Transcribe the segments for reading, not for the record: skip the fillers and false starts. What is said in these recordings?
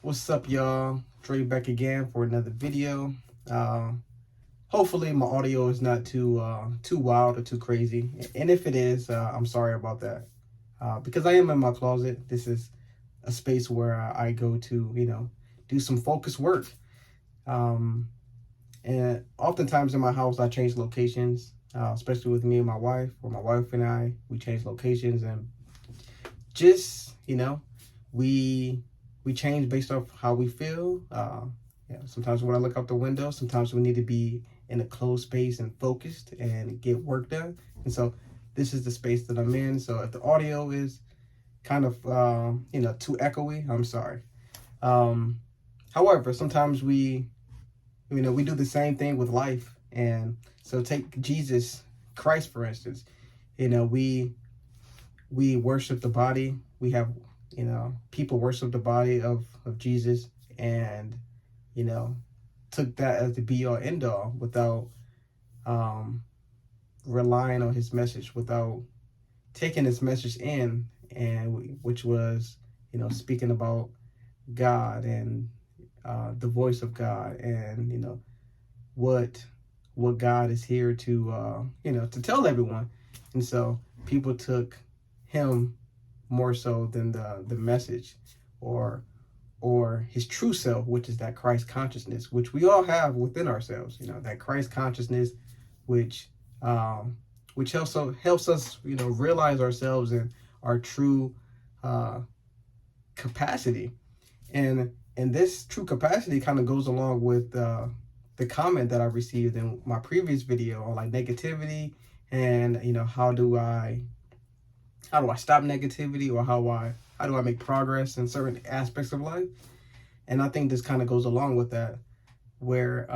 What's up, y'all? Dre back again for another video. Uh, Hopefully my audio is not too wild or too crazy, and if it is, I'm sorry about that. Because I am in my closet. This is a space where I go to, do some focused work. Um, and oftentimes in my house, I change locations, especially with me and my wife, or my wife and I. We change locations, and just we change based off how we feel. Yeah, sometimes when I look out the window, sometimes we need to be in a closed space and focused and get work done. And so this is the space that I'm in. So if the audio is kind of too echoey, I'm sorry. Um, However, sometimes we do the same thing with life. And so take Jesus Christ for instance. You know, we worship the body. We have, people worship the body of Jesus, and, you know, took that as the be all end all without um, relying on his message, without taking his message in, and which was, speaking about God and the voice of God, and, what God is here to, to tell everyone. And so people took him more so than the message, or his true self, which is that Christ consciousness, which we all have within ourselves. That Christ consciousness, which um, helps us, realize ourselves and our true uh, capacity. And this true capacity kind of goes along with the comment that I received in my previous video on like negativity, and how do I stop negativity, or how do I make progress in certain aspects of life. And I think this kind of goes along with that, where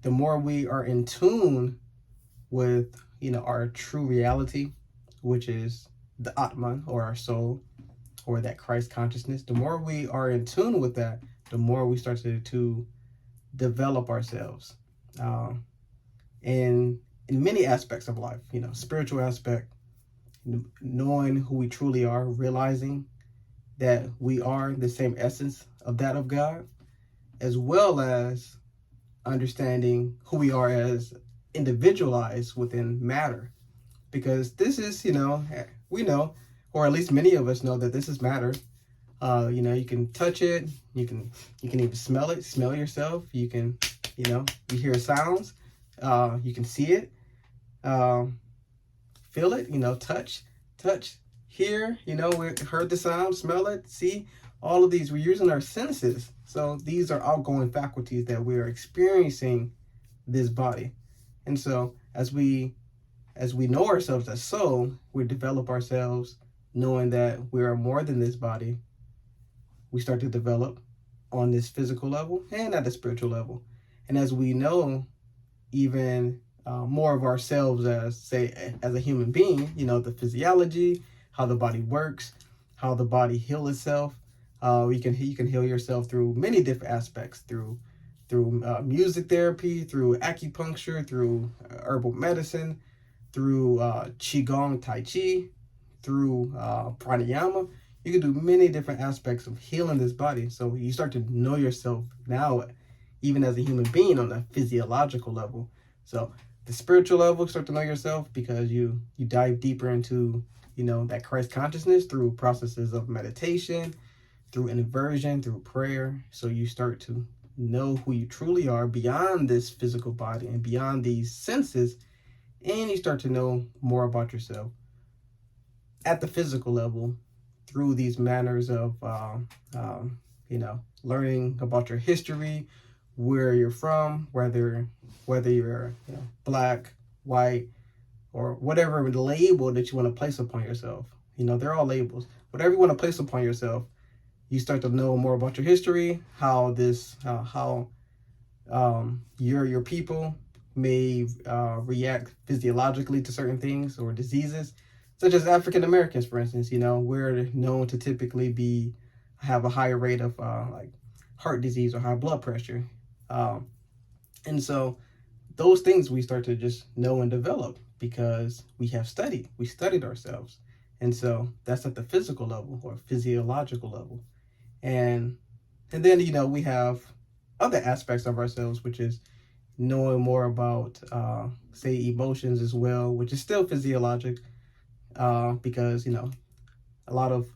the more we are in tune with our true reality, which is the Atman, or our soul, or that Christ consciousness, the more we are in tune with that, the more we start to develop ourselves in many aspects of life. Spiritual aspect, knowing who we truly are, realizing that we are the same essence of that of God, as well as understanding who we are as individualized within matter. Because this is, we know, or at least many of us know, that this is matter. You can touch it, you can even smell yourself. You can, you hear sounds, you can see it, feel it, touch, hear, we heard the sound, smell it, see, all of these, we're using our senses. So these are outgoing faculties that we are experiencing this body. And so as we know ourselves as soul, we develop ourselves knowing that we are more than this body. We start to develop on this physical level and at the spiritual level. And as we know even more of ourselves as a human being, the physiology, how the body works, how the body heals itself. You can heal yourself through many different aspects, through music therapy, through acupuncture, through herbal medicine, through qigong, tai chi, through pranayama. You can do many different aspects of healing this body. So you start to know yourself now, even as a human being, on a physiological level. So the spiritual level, start to know yourself because you dive deeper into that Christ consciousness through processes of meditation, through inversion, through prayer. So you start to know who you truly are beyond this physical body and beyond these senses, and you start to know more about yourself at the physical level through these manners of learning about your history, where you're from, whether you're black, white, or whatever label that you want to place upon yourself. They're all labels. Whatever you want to place upon yourself, you start to know more about your history, how your people may react physiologically to certain things or diseases, such as African Americans, for instance. We're known to have a higher rate of like heart disease or high blood pressure, and so those things we start to just know and develop because we studied ourselves. And so that's at the physical level or physiological level. And then, we have other aspects of ourselves, which is knowing more about, say, emotions as well, which is still physiologic, because, a lot of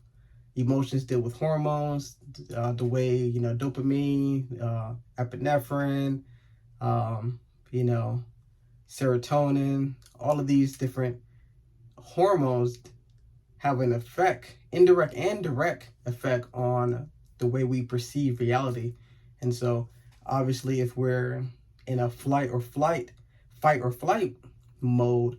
emotions deal with hormones, the way, dopamine, epinephrine, um, you know, serotonin, all of these different hormones have an effect, indirect and direct effect on the way we perceive reality. And so obviously if we're in a fight or flight mode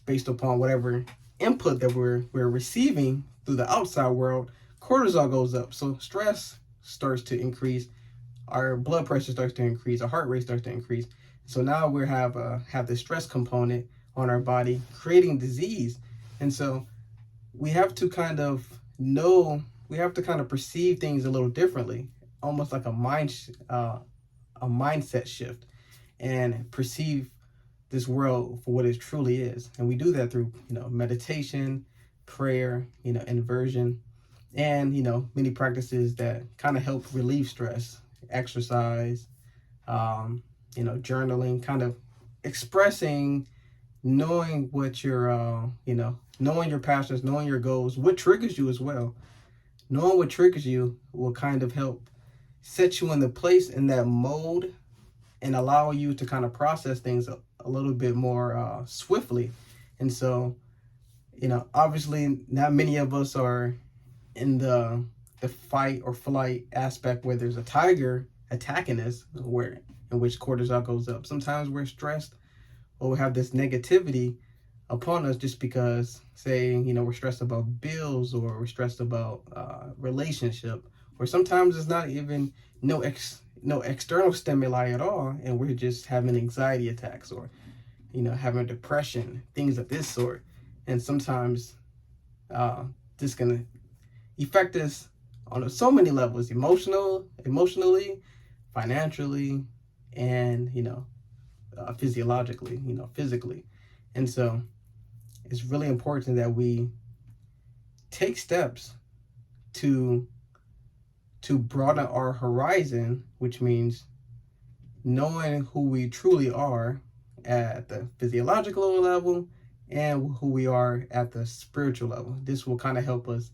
based upon whatever input that we're receiving through the outside world, cortisol goes up. So stress starts to increase, our blood pressure starts to increase, our heart rate starts to increase. So now we have the stress component on our body creating disease. And so we have to kind of we have to kind of perceive things a little differently, almost like a mindset shift, and perceive this world for what it truly is. And we do that through, meditation, prayer, inversion, and, many practices that kind of help relieve stress, exercise, journaling, kind of expressing, knowing what your, knowing your passions, knowing your goals, what triggers you as well. Knowing what triggers you will kind of help set you in the place in that mode and allow you to kind of process things a little bit more swiftly. And so, obviously not many of us are in the fight or flight aspect where there's a tiger attacking us, where in which cortisol goes up. Sometimes we're stressed or we have this negativity upon us just because, say, we're stressed about bills, or we're stressed about relationship, or sometimes it's not even no external stimuli at all, and we're just having anxiety attacks, or having depression, things of this sort. And sometimes this can affect us on so many levels: emotionally, financially, and physiologically, physically. And so it's really important that we take steps to broaden our horizon, which means knowing who we truly are at the physiological level and who we are at the spiritual level. This will kind of help us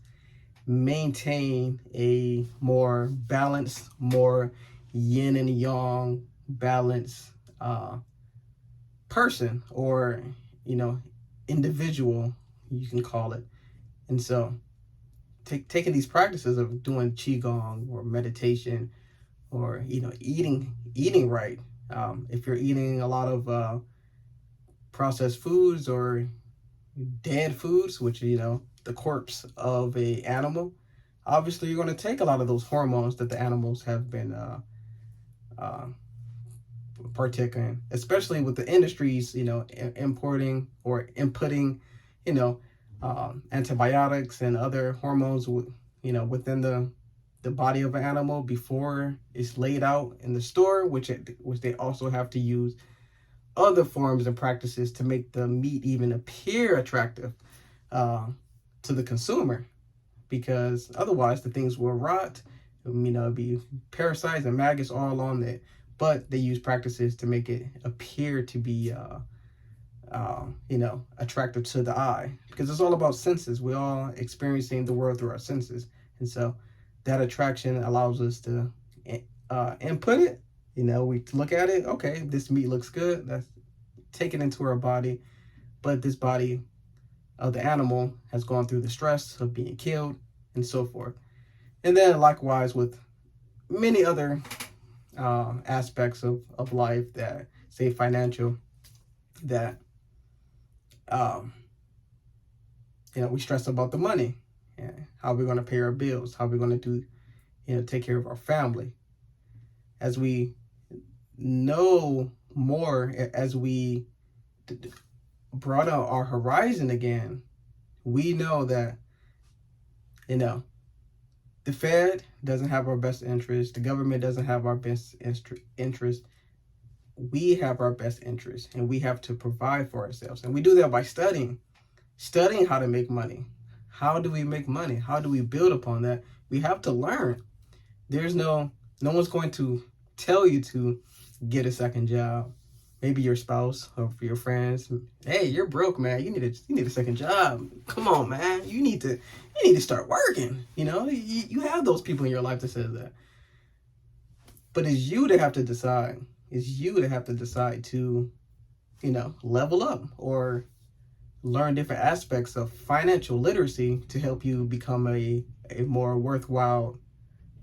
maintain a more balanced, more yin and yang balanced person, or individual, you can call it. And so taking these practices of doing qigong or meditation, or eating right, if you're eating a lot of processed foods or dead foods, which the corpse of a animal, obviously you're going to take a lot of those hormones that the animals have been uh, partaking, especially with the industries, importing or inputting, antibiotics and other hormones, within the body of an animal before it's laid out in the store, which they also have to use other forms and practices to make the meat even appear attractive to the consumer, because otherwise the things will rot, be parasites and maggots all on it. But they use practices to make it appear to be attractive to the eye, because it's all about senses. We're all experiencing the world through our senses. And so that attraction allows us to input it. We look at it, okay, this meat looks good, let's take it into our body. But this body of the animal has gone through the stress of being killed and so forth. And then likewise with many other aspects of life, that, say, financial, that we stress about the money, and how we're going to pay our bills, how we're going to do, take care of our family. As we know more, as we broaden our horizon again, we know that the Fed doesn't have our best interest, the government doesn't have our best interest. We have our best interest, and we have to provide for ourselves. And we do that by studying how to make money. How do we make money? How do we build upon that? We have to learn. No one's going to tell you to get a second job. Maybe your spouse or your friends. Hey, you're broke, man. You need a second job. Come on, man. You need to start working. You have those people in your life that says that. But it's you that have to decide. It's you that have to decide to, level up or learn different aspects of financial literacy to help you become a more worthwhile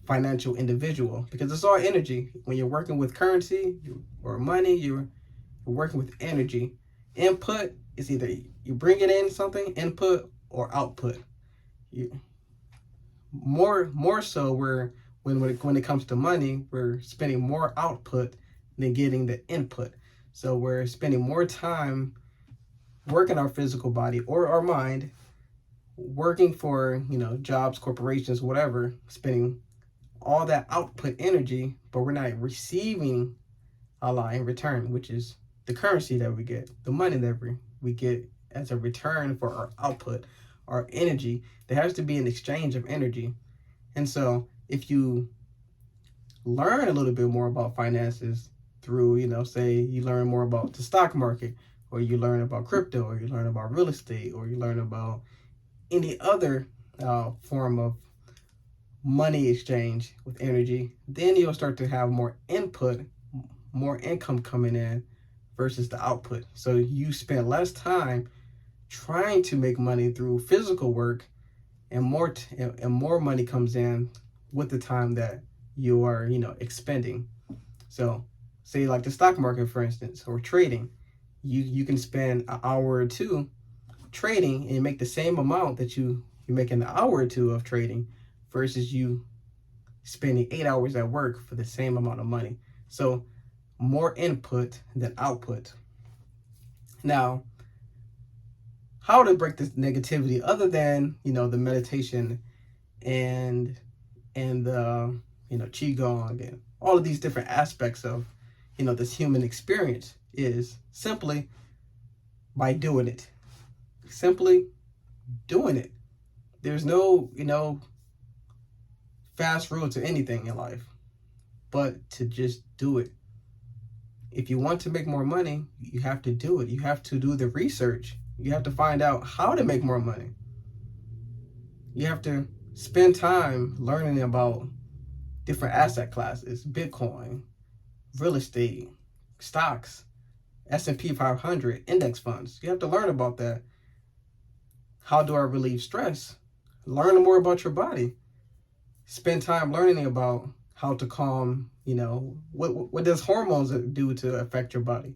financial individual, because it's all energy. When you're working with currency or money, you're working with energy. Input is either you bring it in something, input, or output. More so when it comes to money, we're spending more output than getting the input. So we're spending more time working our physical body or our mind, working for jobs, corporations, whatever, spending all that output energy, but we're not receiving a lot in return, which is the currency that we get, the money that we get as a return for our output, our energy. There has to be an exchange of energy. And so if you learn a little bit more about finances through, say you learn more about the stock market, or you learn about crypto, or you learn about real estate, or you learn about any other form of money exchange with energy, then you'll start to have more input, more income coming in versus the output. So you spend less time trying to make money through physical work, and more money comes in with the time that you are expending. So say like the stock market, for instance, or trading, you can spend an hour or two trading and make the same amount that you make in an hour or two of trading versus you spending 8 hours at work for the same amount of money. So more input than output. Now, how to break this negativity other than the meditation and the qigong and all of these different aspects of this human experience is simply by doing it. Simply doing it. There's no fast road to anything in life, but to just do it. If you want to make more money, you have to do it. You have to do the research. You have to find out how to make more money. You have to spend time learning about different asset classes, Bitcoin, real estate, stocks, S&P 500, index funds. You have to learn about that. How do I relieve stress? Learn more about your body. Spend time learning about how to calm, what does hormones do to affect your body?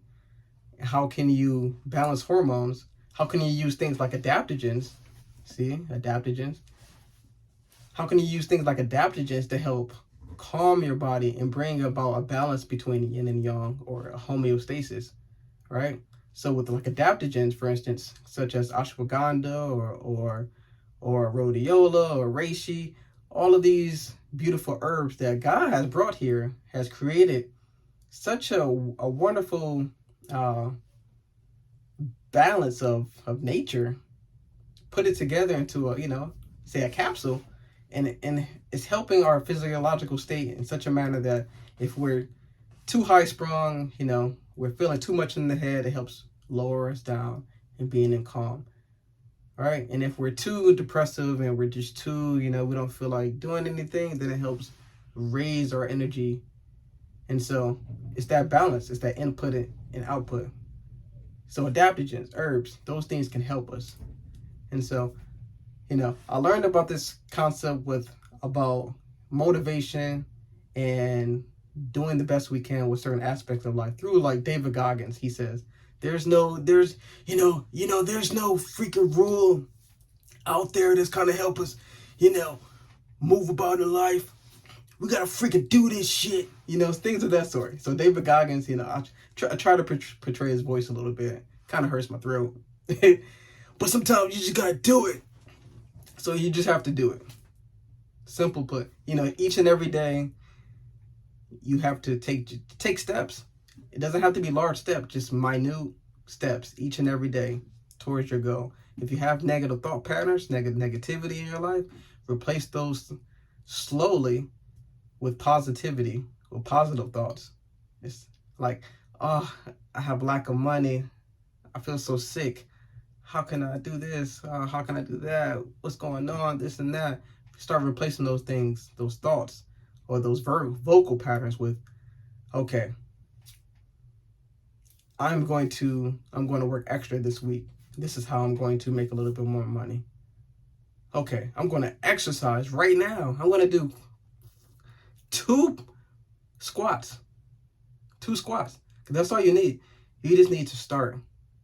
How can you balance hormones? How can you use things like adaptogens? See, adaptogens. How can you use things like adaptogens to help calm your body and bring about a balance between yin and yang, or a homeostasis, right? So with like adaptogens, for instance, such as ashwagandha or rhodiola or reishi, all of these beautiful herbs that God has brought here, has created such a wonderful balance of nature, put it together into a capsule, and it's helping our physiological state in such a manner that if we're too high sprung, we're feeling too much in the head, it helps lower us down and being in calm. All right. And if we're too depressive and we're just too, we don't feel like doing anything, then it helps raise our energy. And so it's that balance, it's that input and output. So adaptogens, herbs, those things can help us. And so, I learned about this concept about motivation and doing the best we can with certain aspects of life through like David Goggins. He says, there's no freaking rule out there that's kind of help us, move about in life. We gotta freaking do this shit, things of that sort. So David Goggins, I try to portray his voice a little bit. Kind of hurts my throat, but sometimes you just gotta do it. So you just have to do it. Simple put, each and every day you have to take steps. It doesn't have to be large steps, just minute steps each and every day towards your goal. If you have negative thought patterns, negativity in your life, replace those slowly with positivity, with positive thoughts. It's like, oh, I have lack of money. I feel so sick. How can I do this? How can I do that? What's going on? This and that. Start replacing those things, those thoughts, or those vocal patterns with, okay, I'm going to work extra this week. This is how I'm going to make a little bit more money. Okay, I'm going to exercise right now. I'm going to do 2 squats. 2 squats. That's all you need. You just need to start.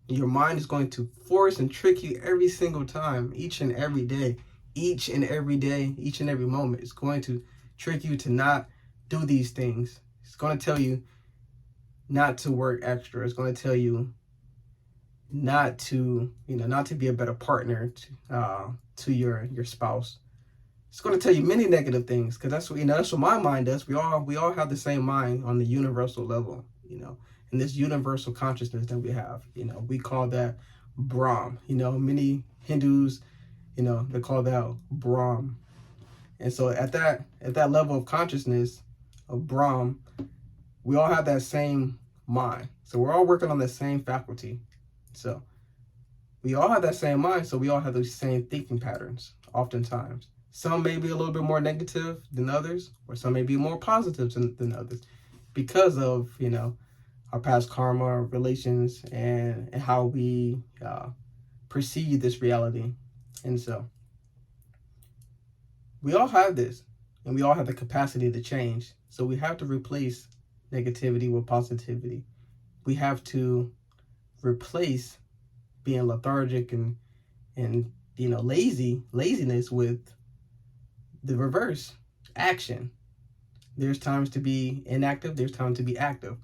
Your mind is going to force and trick you every single time, each and every day, each and every day, each and every moment. It's going to trick you to not do these things. It's going to tell you not to work extra. It's going to tell you not to, not to be a better partner to your spouse. It's going to tell you many negative things, because that's what my mind does. We all have the same mind on the universal level, and this universal consciousness that we have. We call that Brahm. Many Hindus, they call that Brahm. And so at that level of consciousness of Brahm, we all have that same mind. So we're all working on the same faculty. So we all have that same mind. So we all have those same thinking patterns. Oftentimes, some may be a little bit more negative than others, or some may be more positive than others, because of our past karma, relations, and how we perceive this reality. And so we all have this, and we all have the capacity to change. So we have to replace negativity with positivity. We have to replace being lethargic and laziness with the reverse, action. There's times to be inactive, there's times to be active.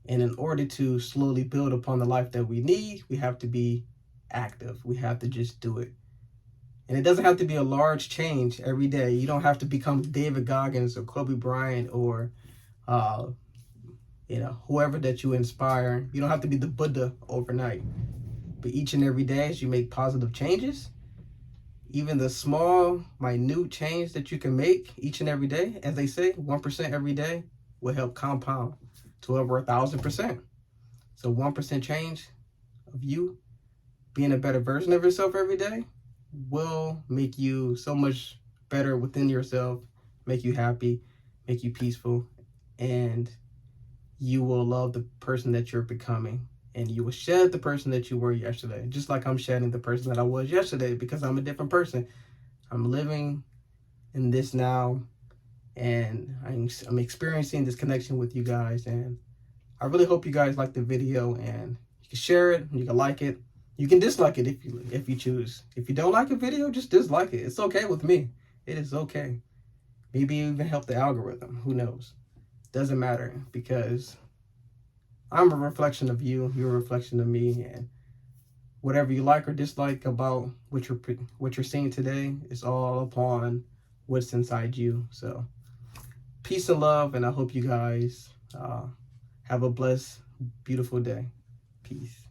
And in order to slowly build upon the life that we need, we have to be active. We have to just do it. And it doesn't have to be a large change every day. You don't have to become David Goggins or Kobe Bryant or whoever that you inspire. You don't have to be the Buddha overnight. But each and every day, as you make positive changes, even the small, minute change that you can make each and every day, as they say, 1% every day will help compound to over 1,000%. So 1% change of you being a better version of yourself every day will make you so much better within yourself, make you happy, make you peaceful, and you will love the person that you're becoming. And you will shed the person that you were yesterday, just like I'm shedding the person that I was yesterday, because I'm a different person. I'm living in this now, and I'm experiencing this connection with you guys. And I really hope you guys like the video, and you can share it, you can like it, you can dislike it if you choose. If you don't like a video, just dislike it. It's okay with me. It is okay. Maybe even help the algorithm. Who knows? Doesn't matter, because I'm a reflection of you. You're a reflection of me, and whatever you like or dislike about what you're seeing today is all upon what's inside you. So, peace and love, and I hope you guys have a blessed, beautiful day. Peace.